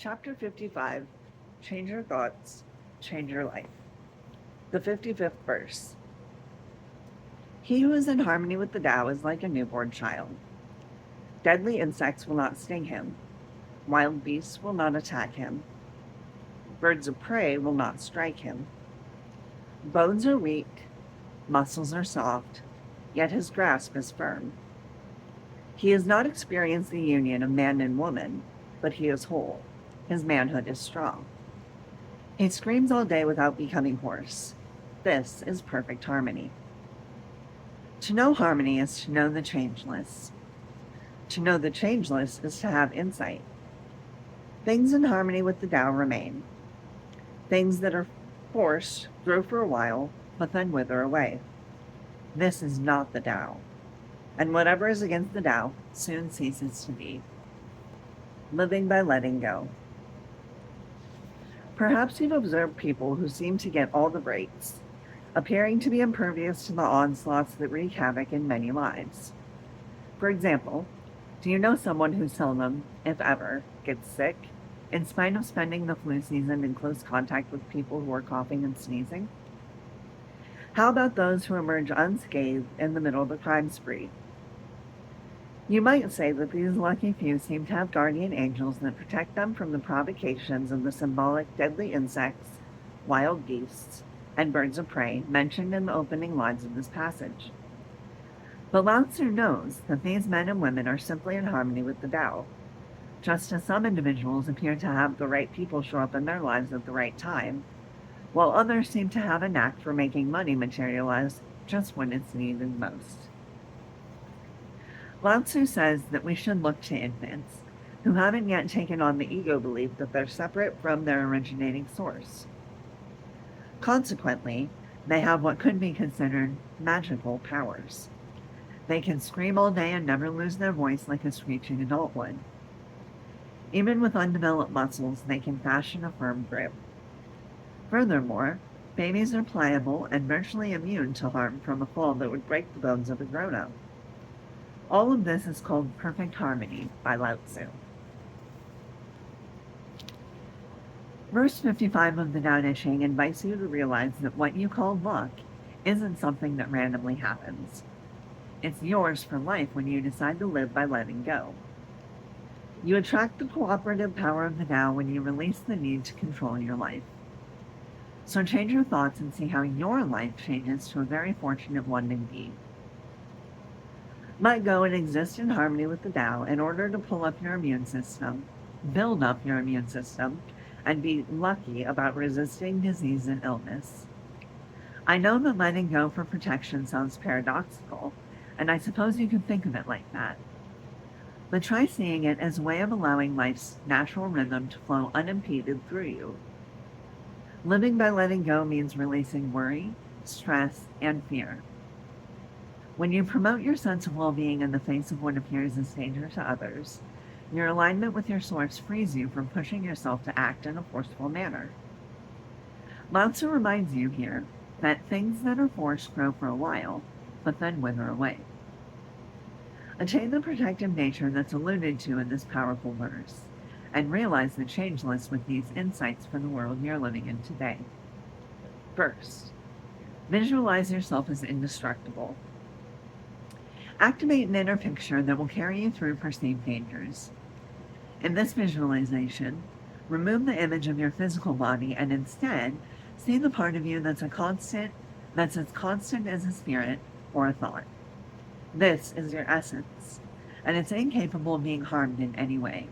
Chapter 55. Change your thoughts, change your life. The 55th verse. He who is in harmony with the Tao is like a newborn child. Deadly insects will not sting him. Wild beasts will not attack him. Birds of prey will not strike him. Bones are weak, muscles are soft, yet his grasp is firm. He has not experienced the union of man and woman, but he is whole. His manhood is strong. He screams all day without becoming hoarse. This is perfect harmony. To know harmony is to know the changeless. To know the changeless is to have insight. Things in harmony with the Tao remain. Things that are forced grow for a while, but then wither away. This is not the Tao, and whatever is against the Tao soon ceases to be. Living by letting go. Perhaps you've observed people who seem to get all the breaks, appearing to be impervious to the onslaughts that wreak havoc in many lives. For example, do you know someone who seldom, if ever, gets sick, in spite of spending the flu season in close contact with people who are coughing and sneezing? How about those who emerge unscathed in the middle of a crime spree? You might say that these lucky few seem to have guardian angels that protect them from the provocations of the symbolic deadly insects, wild beasts, and birds of prey mentioned in the opening lines of this passage. But Lao Tzu knows that these men and women are simply in harmony with the Tao. Just as some individuals appear to have the right people show up in their lives at the right time, while others seem to have a knack for making money materialize just when it's needed most. Lao Tzu says that we should look to infants who haven't yet taken on the ego belief that they're separate from their originating source. Consequently, they have what could be considered magical powers. They can scream all day and never lose their voice like a screeching adult would. Even with undeveloped muscles, they can fashion a firm grip. Furthermore, babies are pliable and virtually immune to harm from a fall that would break the bones of a grown-up. All of this is called perfect harmony by Lao Tzu. Verse 55 of the Tao Te Ching invites you to realize that what you call luck isn't something that randomly happens. It's yours for life when you decide to live by letting go. You attract the cooperative power of the Tao when you release the need to control your life. So change your thoughts and see how your life changes to a very fortunate one indeed. Let go and exist in harmony with the Tao in order to pull up your immune system, build up your immune system, and be lucky about resisting disease and illness. I know that letting go for protection sounds paradoxical, and I suppose you can think of it like that. But try seeing it as a way of allowing life's natural rhythm to flow unimpeded through you. Living by letting go means releasing worry, stress, and fear. When you promote your sense of well-being in the face of what appears as danger to others, your alignment with your source frees you from pushing yourself to act in a forceful manner. Lao Tzu reminds you here that things that are forced grow for a while, but then wither away. Attain the protective nature that's alluded to in this powerful verse, and realize the changeless with these insights for the world you're living in today. First, visualize yourself as indestructible. Activate an inner picture that will carry you through perceived dangers. In this visualization, remove the image of your physical body and instead see the part of you that's as constant as a spirit or a thought. This is your essence, and it's incapable of being harmed in any way.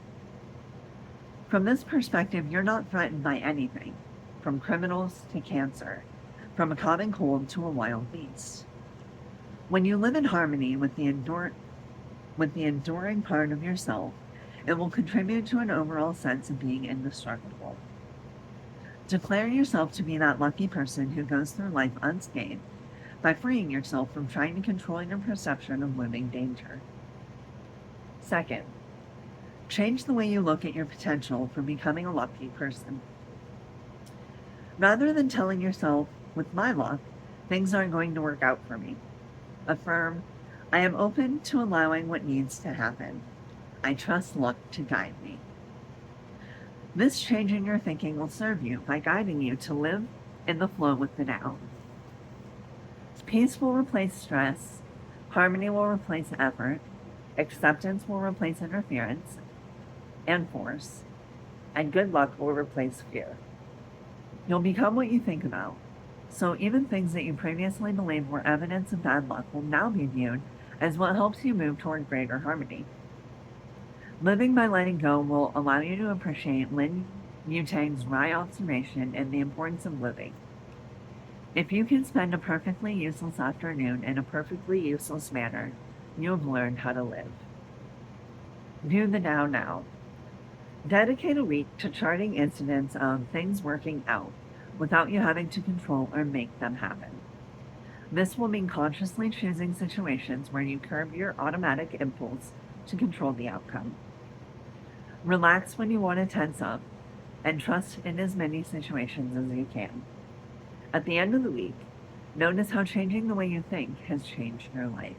From this perspective, you're not threatened by anything, from criminals to cancer, from a common cold to a wild beast. When you live in harmony with the enduring part of yourself, it will contribute to an overall sense of being indestructible. Declare yourself to be that lucky person who goes through life unscathed by freeing yourself from trying to control your perception of looming danger. Second, change the way you look at your potential for becoming a lucky person. Rather than telling yourself, with my luck, things aren't going to work out for me, affirm, I am open to allowing what needs to happen. I trust luck to guide me. This change in your thinking will serve you by guiding you to live in the flow with the Tao. Peace will replace stress, harmony will replace effort, acceptance will replace interference and force, and good luck will replace fear. You'll become what you think about. So even things that you previously believed were evidence of bad luck will now be viewed as what helps you move toward greater harmony. Living by letting go will allow you to appreciate Lin Yutang's wry observation and the importance of living. If you can spend a perfectly useless afternoon in a perfectly useless manner, you have learned how to live. View the Tao now. Dedicate a week to charting incidents of things working out without you having to control or make them happen. This will mean consciously choosing situations where you curb your automatic impulse to control the outcome. Relax when you want to tense up, and trust in as many situations as you can. At the end of the week, notice how changing the way you think has changed your life.